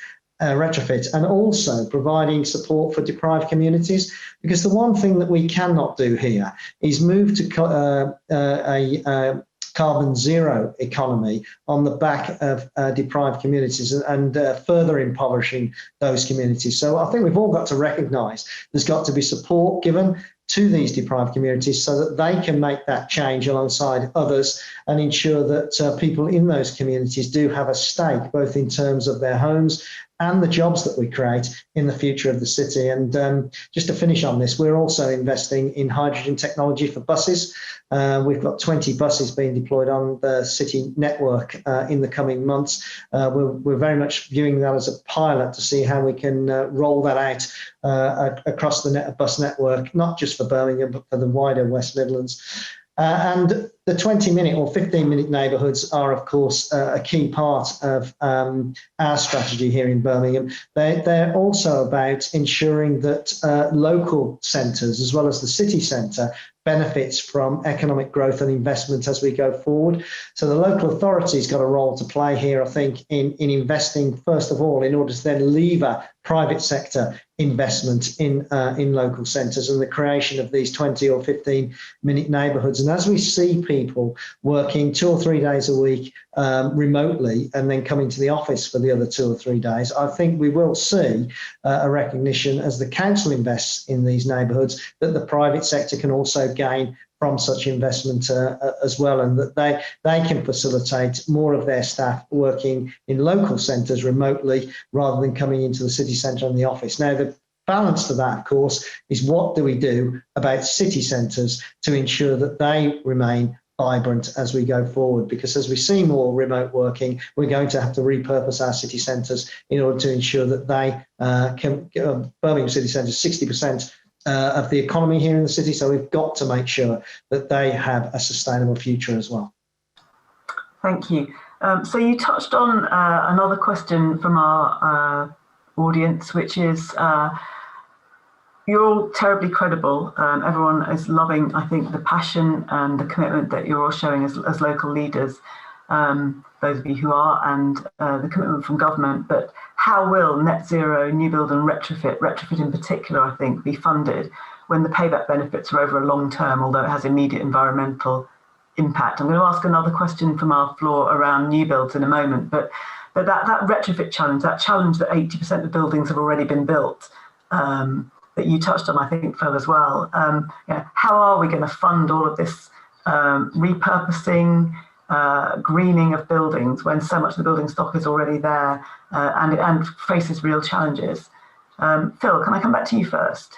and also providing support for deprived communities, because the one thing that we cannot do here is move to a carbon zero economy on the back of deprived communities and further impoverishing those communities. So I think we've all got to recognise there's got to be support given to these deprived communities so that they can make that change alongside others and ensure that people in those communities do have a stake, both in terms of their homes and the jobs that we create in the future of the city. And just to finish on this, we're also investing in hydrogen technology for buses. We've got 20 buses being deployed on the city network in the coming months. We're very much viewing that as a pilot to see how we can roll that out across the bus network, not just for Birmingham, but for the wider West Midlands. And the 20-minute or 15-minute neighbourhoods are, of course, a key part of our strategy here in Birmingham. They're also about ensuring that local centres, as well as the city centre, benefits from economic growth and investment as we go forward. So the local authority's got a role to play here, I think, in investing, first of all, in order to then lever private sector investment in local centres and the creation of these 20 or 15-minute neighbourhoods. And as we see people working 2 or 3 days a week remotely and then coming to the office for the other 2 or 3 days, I think we will see a recognition as the council invests in these neighbourhoods that the private sector can also gain from such investment as well, and that they can facilitate more of their staff working in local centres remotely rather than coming into the city centre and the office. Now, the balance to that, of course, is what do we do about city centres to ensure that they remain vibrant as we go forward? Because as we see more remote working, we're going to have to repurpose our city centres in order to ensure that they can, Birmingham city centre is 60% of the economy here in the city, so we've got to make sure that they have a sustainable future as well. Thank you. So you touched on another question from our audience, which is, you're all terribly credible. Everyone is loving, I think, the passion and the commitment that you're all showing as local leaders, those of you who are, and the commitment from government. But how will net zero, new build and retrofit in particular, I think, be funded when the payback benefits are over a long term, although it has immediate environmental impact? I'm going to ask another question from our floor around new builds in a moment, but that retrofit challenge, that challenge that 80% of buildings have already been built, that you touched on, I think, Phil, as well. How are we going to fund all of this repurposing, greening of buildings when so much of the building stock is already there and faces real challenges? Phil, can I come back to you first?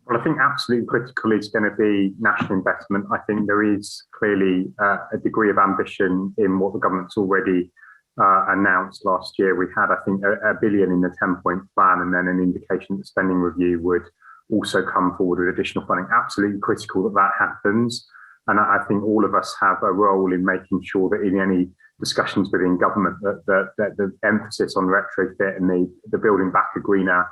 Well, I think absolutely critical is going to be national investment. I think there is clearly a degree of ambition in what the government's already announced last year. We had, I think, $1 billion in the 10-point plan, and then an indication that spending review would also come forward with additional funding. Absolutely critical that that happens. And I think all of us have a role in making sure that in any discussions within government that the emphasis on retrofit and the building back a greener,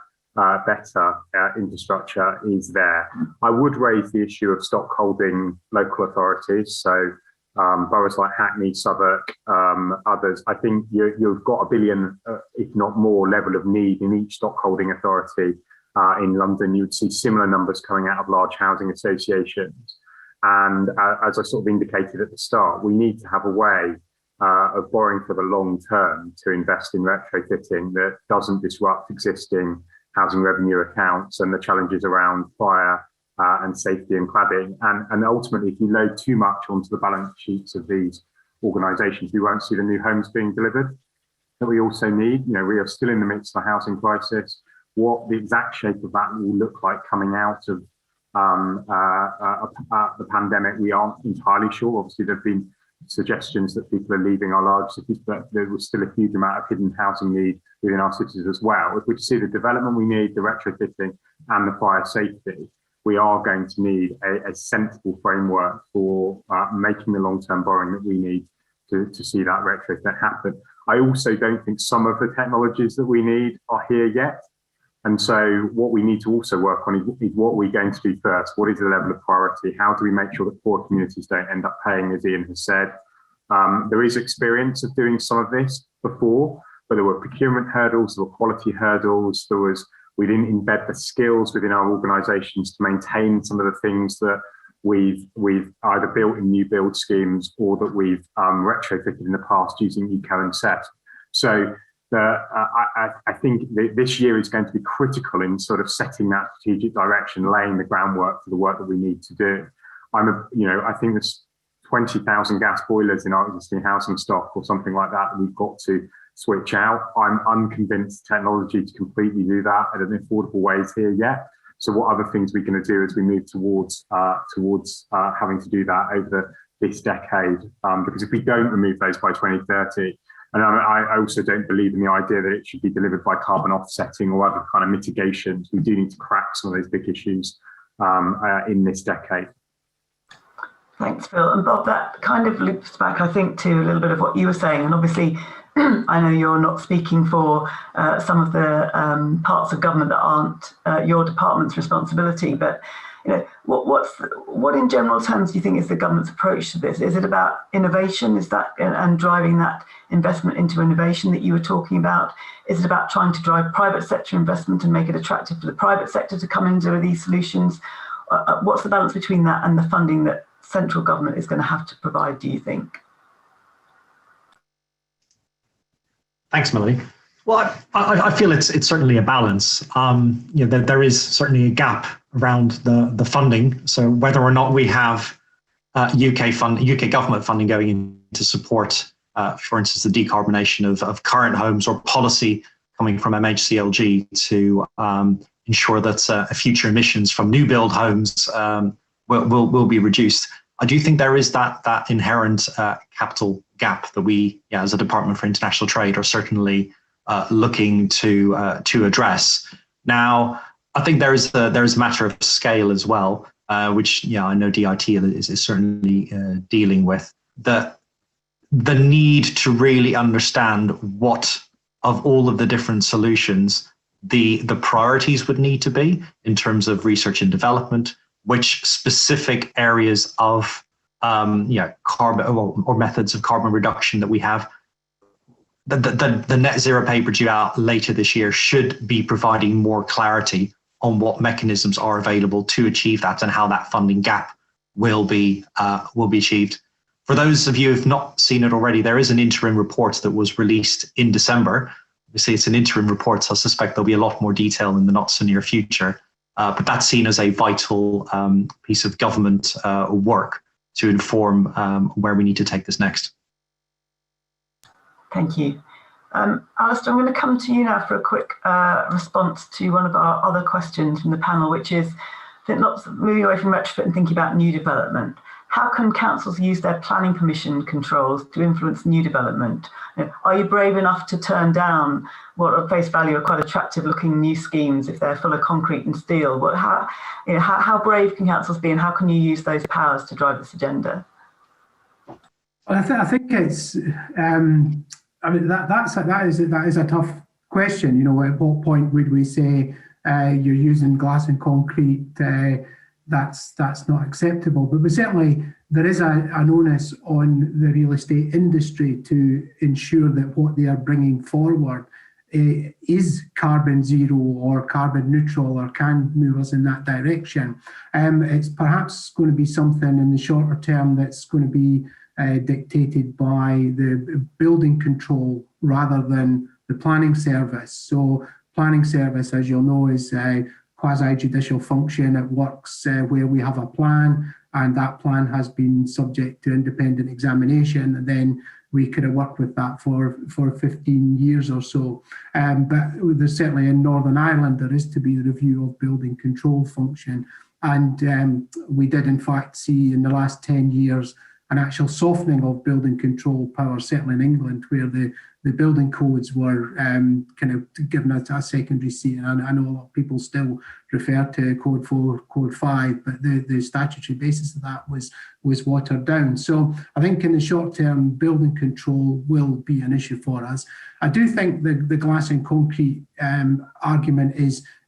better infrastructure is there. I would raise the issue of stockholding local authorities. So boroughs like Hackney, Southwark, others. I think you've got $1 billion, if not more, level of need in each stockholding authority. In London, you'd see similar numbers coming out of large housing associations. And as I sort of indicated at the start, we need to have a way of borrowing for the long term to invest in retrofitting that doesn't disrupt existing housing revenue accounts and the challenges around fire and safety and cladding. And ultimately, if you load too much onto the balance sheets of these organisations, we won't see the new homes being delivered that we also need. You know, we are still in the midst of a housing crisis. What the exact shape of that will look like coming out of the pandemic, we aren't entirely sure. Obviously, there have been suggestions that people are leaving our large cities, but there was still a huge amount of hidden housing need within our cities as well. If we see the development we need, the retrofitting and the fire safety, we are going to need a sensible framework for making the long-term borrowing that we need to see that retrofit happen. I also don't think some of the technologies that we need are here yet. And so what we need to also work on is what we're going to do first. What is the level of priority? How do we make sure that poor communities don't end up paying, as Ian has said? There is experience of doing some of this before, but there were procurement hurdles, there were quality hurdles, we didn't embed the skills within our organisations to maintain some of the things that we've either built in new build schemes or that we've retrofitted in the past using eco and set. So I think this year is going to be critical in sort of setting that strategic direction, laying the groundwork for the work that we need to do. I think there's 20,000 gas boilers in our existing housing stock or something like that we've got to switch out. I'm unconvinced technology to completely do that at an affordable ways here yet. So what other things we're going to do as we move towards having to do that over this decade? Because if we don't remove those by 2030, and I also don't believe in the idea that it should be delivered by carbon offsetting or other kind of mitigations. We do need to crack some of those big issues in this decade. Thanks, Phil. And Bob, that kind of loops back, I think, to a little bit of what you were saying. And obviously, I know you're not speaking for some of the parts of government that aren't your department's responsibility, but what in general terms do you think is the government's approach to this? Is it about innovation? Is that and driving that investment into innovation that you were talking about? Is it about trying to drive private sector investment and make it attractive for the private sector to come into these solutions? What's the balance between that and the funding that central government is going to have to provide, do you think? Thanks, Melanie. Well, I feel it's certainly a balance. There is certainly a gap around the funding. So whether or not we have UK government funding going in to support, for instance, the decarbonation of current homes, or policy coming from MHCLG to ensure that future emissions from new build homes will be reduced. I do think there is that inherent capital gap that we, as a Department for International Trade, are certainly looking to address. Now, I think there is a matter of scale as well, which I know DIT is certainly dealing with. The need to really understand what of all of the different solutions the priorities would need to be in terms of research and development, which specific areas of carbon or methods of carbon reduction that we have. The net zero paper due out later this year should be providing more clarity on what mechanisms are available to achieve that and how that funding gap will be achieved. For those of you who've not seen it already, there is an interim report that was released in December. Obviously, it's an interim report, so I suspect there'll be a lot more detail in the not so near future. But that's seen as a vital piece of government work to inform where we need to take this next. Thank you. Alistair, I'm going to come to you now for a quick response to one of our other questions from the panel, which is, I think, lots of moving away from retrofit and thinking about new development. How can councils use their planning permission controls to influence new development? Are you brave enough to turn down what at face value are quite attractive looking new schemes if they're full of concrete and steel? How brave can councils be, and how can you use those powers to drive this agenda? Well, I think it's, that is a tough question. At what point would we say you're using glass and concrete? That's not acceptable. But certainly there is an onus on the real estate industry to ensure that what they are bringing forward is carbon zero or carbon neutral, or can move us in that direction. It's perhaps going to be something in the shorter term that's going to be dictated by the building control rather than the planning service. So planning service, as you'll know, is a quasi-judicial function. It works where we have a plan, and that plan has been subject to independent examination, and then we could have worked with that for 15 years or so. But there's certainly in Northern Ireland, there is to be a review of building control function. And we did in fact see in the last 10 years an actual softening of building control power, certainly in England, where the building codes were kind of given a secondary seat. And I know a lot of people still refer to Code 4, Code 5, but the statutory basis of that was watered down. So I think in the short term, building control will be an issue for us. I do think the glass and concrete argument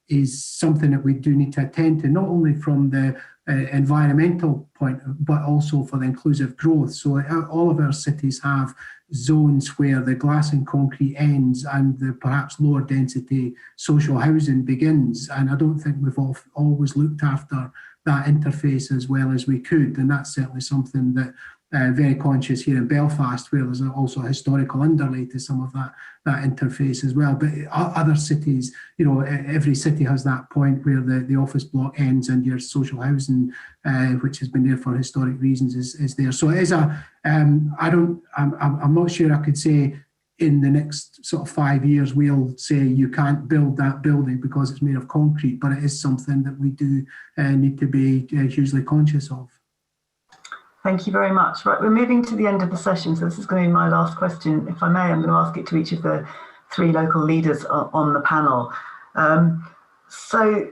is something that we do need to attend to, not only from the environmental point, but also for the inclusive growth. So all of our cities have zones where the glass and concrete ends and the perhaps lower density social housing begins. And I don't think we've always looked after that interface as well as we could. And that's certainly something that very conscious here in Belfast, where there's also a historical underlay to some of that interface as well. But other cities, every city has that point where the office block ends and your social housing, which has been there for historic reasons, is there. So it is I'm not sure I could say in the next sort of 5 years we'll say you can't build that building because it's made of concrete, but it is something that we do need to be hugely conscious of. Thank you very much. Right, we're moving to the end of the session, so this is going to be my last question. If I may, I'm going to ask it to each of the 3 local leaders on the panel. So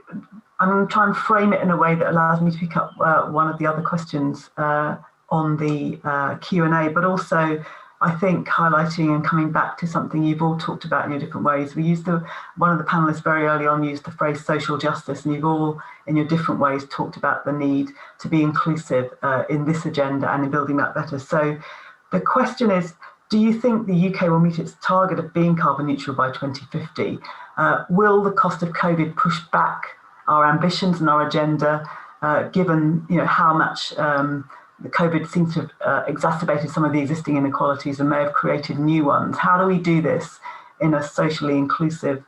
I'm going to try and frame it in a way that allows me to pick up one of the other questions on the Q&A, but also I think highlighting and coming back to something you've all talked about in your different ways. We used one of the panelists very early on used the phrase social justice, and you've all in your different ways talked about the need to be inclusive in this agenda and in building that better. So the question is, do you think the UK will meet its target of being carbon neutral by 2050? Will the cost of COVID push back our ambitions and our agenda, given how much the COVID seems to have exacerbated some of the existing inequalities and may have created new ones? How do we do this in a socially inclusive,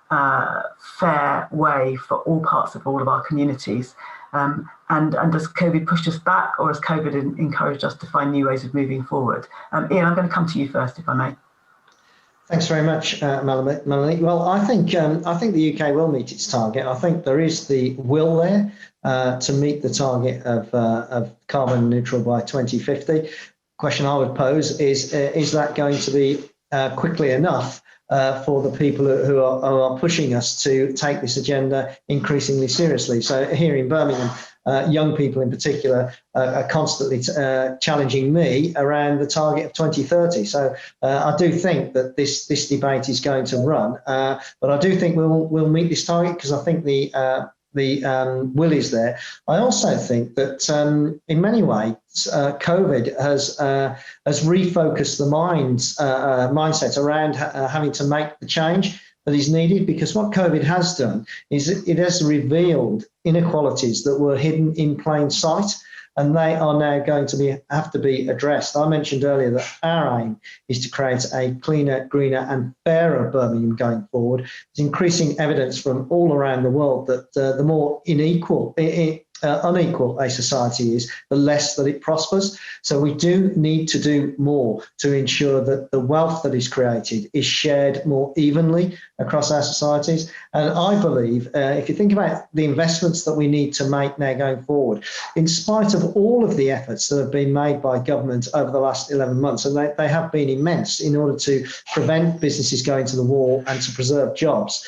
fair way for all parts of all of our communities? And does COVID push us back, or has COVID encouraged us to find new ways of moving forward? Ian, I'm going to come to you first, if I may. Thanks very much, Melanie. Well, I think the UK will meet its target. I think there is the will there to meet the target of carbon neutral by 2050. Question I would pose is that going to be quickly enough for the people who are pushing us to take this agenda increasingly seriously? So here in Birmingham, young people in particular are constantly challenging me around the target of 2030. So I do think that this debate is going to run, but I do think we'll meet this target, because I think the will is there. I also think that in many ways COVID has refocused the mindset around having to make the change that is needed, because what COVID has done is it has revealed inequalities that were hidden in plain sight, and they are now going to have to be addressed. I mentioned earlier that our aim is to create a cleaner, greener and fairer Birmingham going forward. There's increasing evidence from all around the world that the more unequal a society is, the less that it prospers. So we do need to do more to ensure that the wealth that is created is shared more evenly across our societies. And I believe if you think about the investments that we need to make now going forward, in spite of all of the efforts that have been made by government over the last 11 months, and they have been immense in order to prevent businesses going to the wall and to preserve jobs,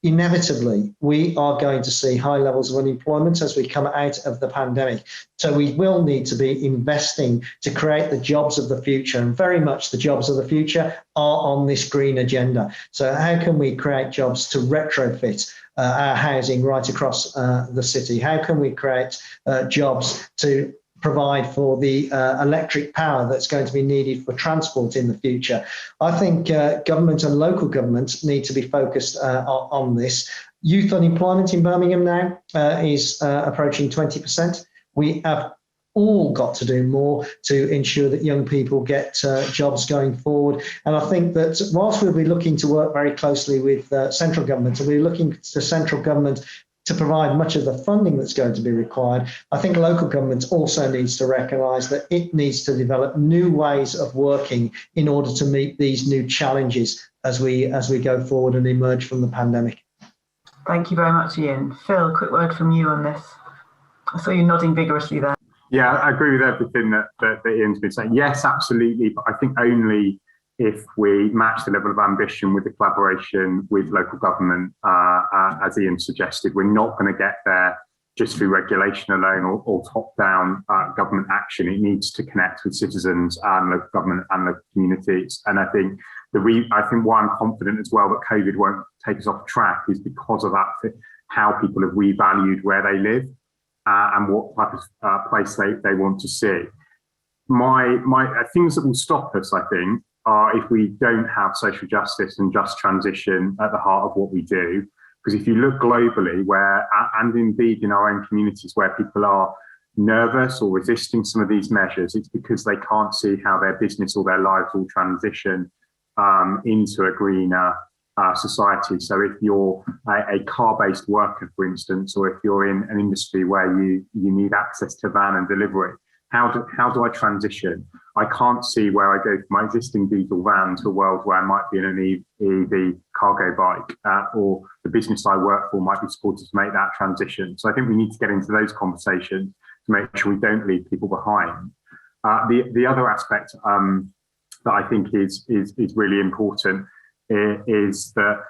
inevitably, we are going to see high levels of unemployment as we come out of the pandemic. So we will need to be investing to create the jobs of the future, and very much the jobs of the future are on this green agenda. So how can we create jobs to retrofit our housing right across the city? How can we create jobs to provide for the electric power that's going to be needed for transport in the future? I think government and local governments need to be focused on this. Youth unemployment in Birmingham now is approaching 20%. We have all got to do more to ensure that young people get jobs going forward. And I think that whilst we'll be looking to work very closely with central government, and we're looking to central government to provide much of the funding that's going to be required, I think local government also needs to recognise that it needs to develop new ways of working in order to meet these new challenges as we go forward and emerge from the pandemic. Thank you very much, Ian. Phil, a quick word from you on this. I saw you nodding vigorously there. Yeah, I agree with everything that Ian's been saying. Yes, absolutely, but I think only if we match the level of ambition with the collaboration with local government, as Ian suggested. We're not going to get there just through regulation alone or top-down government action. It needs to connect with citizens and local government and local communities. And I think why I'm confident as well that COVID won't take us off track is because of that, how people have revalued where they live and what type of place they want to see. My things that will stop us, I think, are if we don't have social justice and just transition at the heart of what we do. Because if you look globally, and indeed in our own communities where people are nervous or resisting some of these measures, it's because they can't see how their business or their lives will transition into a greener society. So if you're a car-based worker, for instance, or if you're in an industry where you need access to van and delivery, how do I transition? I can't see where I go from my existing diesel van to a world where I might be in an EV cargo bike, or the business I work for might be supported to make that transition. So I think we need to get into those conversations to make sure we don't leave people behind. The other aspect that I think is really important is that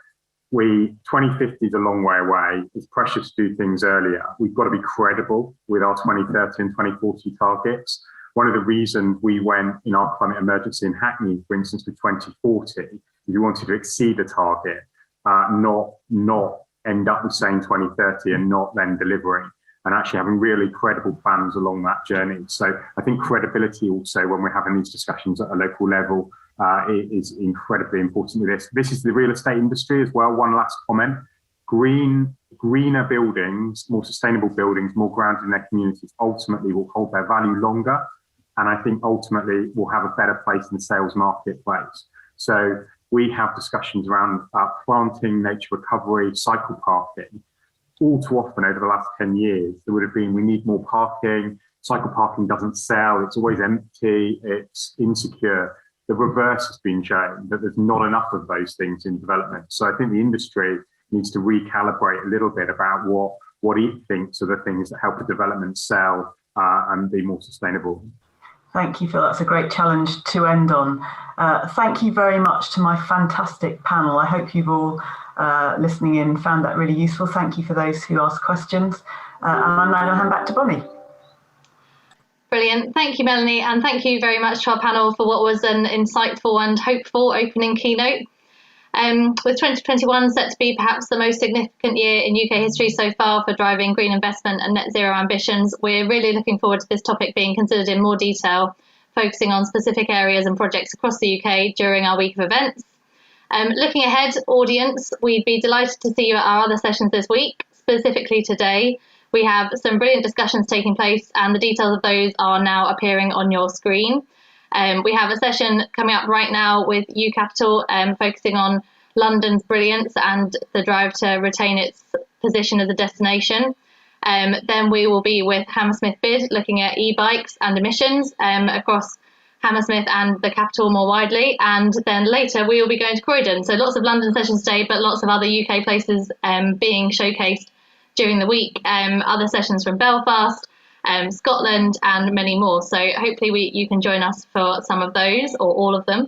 2050 is a long way away. It's precious to do things earlier. We've got to be credible with our 2030 and 2040 targets. One of the reasons we went in our climate emergency in Hackney, for instance, with 2040, if you wanted to exceed the target, not end up with saying 2030 and not then delivering, and actually having really credible plans along that journey. So I think credibility also, when we're having these discussions at a local level, is incredibly important with this. This is the real estate industry as well. One last comment: greener buildings, more sustainable buildings, more grounded in their communities, ultimately will hold their value longer, and I think ultimately will have a better place in the sales marketplace. So we have discussions around planting, nature recovery, cycle parking. All too often over the last 10 years, there would have been, we need more parking, cycle parking doesn't sell, it's always empty, it's insecure. The reverse has been shown, that there's not enough of those things in development. So I think the industry needs to recalibrate a little bit about what it thinks are the things that help a development sell and be more sustainable. Thank you, Phil. That's a great challenge to end on. Thank you very much to my fantastic panel. I hope you've all listening in found that really useful. Thank you for those who asked questions. And I'm now going to hand back to Bonnie. Brilliant. Thank you, Melanie, and thank you very much to our panel for what was an insightful and hopeful opening keynote. With 2021 set to be perhaps the most significant year in UK history so far for driving green investment and net zero ambitions, we're really looking forward to this topic being considered in more detail, focusing on specific areas and projects across the UK during our week of events. Looking ahead, audience, we'd be delighted to see you at our other sessions this week. Specifically today, we have some brilliant discussions taking place, and the details of those are now appearing on your screen. We have a session coming up right now with U Capital, focusing on London's brilliance and the drive to retain its position as a destination. Then we will be with Hammersmith Bid, looking at e-bikes and emissions across Hammersmith and the capital more widely. And then later we will be going to Croydon. So lots of London sessions today, but lots of other UK places being showcased during the week. Other sessions from Belfast, Scotland, and many more. So hopefully you can join us for some of those or all of them.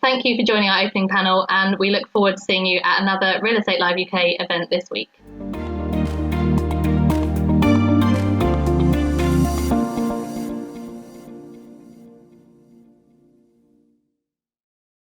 Thank you for joining our opening panel, and we look forward to seeing you at another Real Estate Live UK event this week.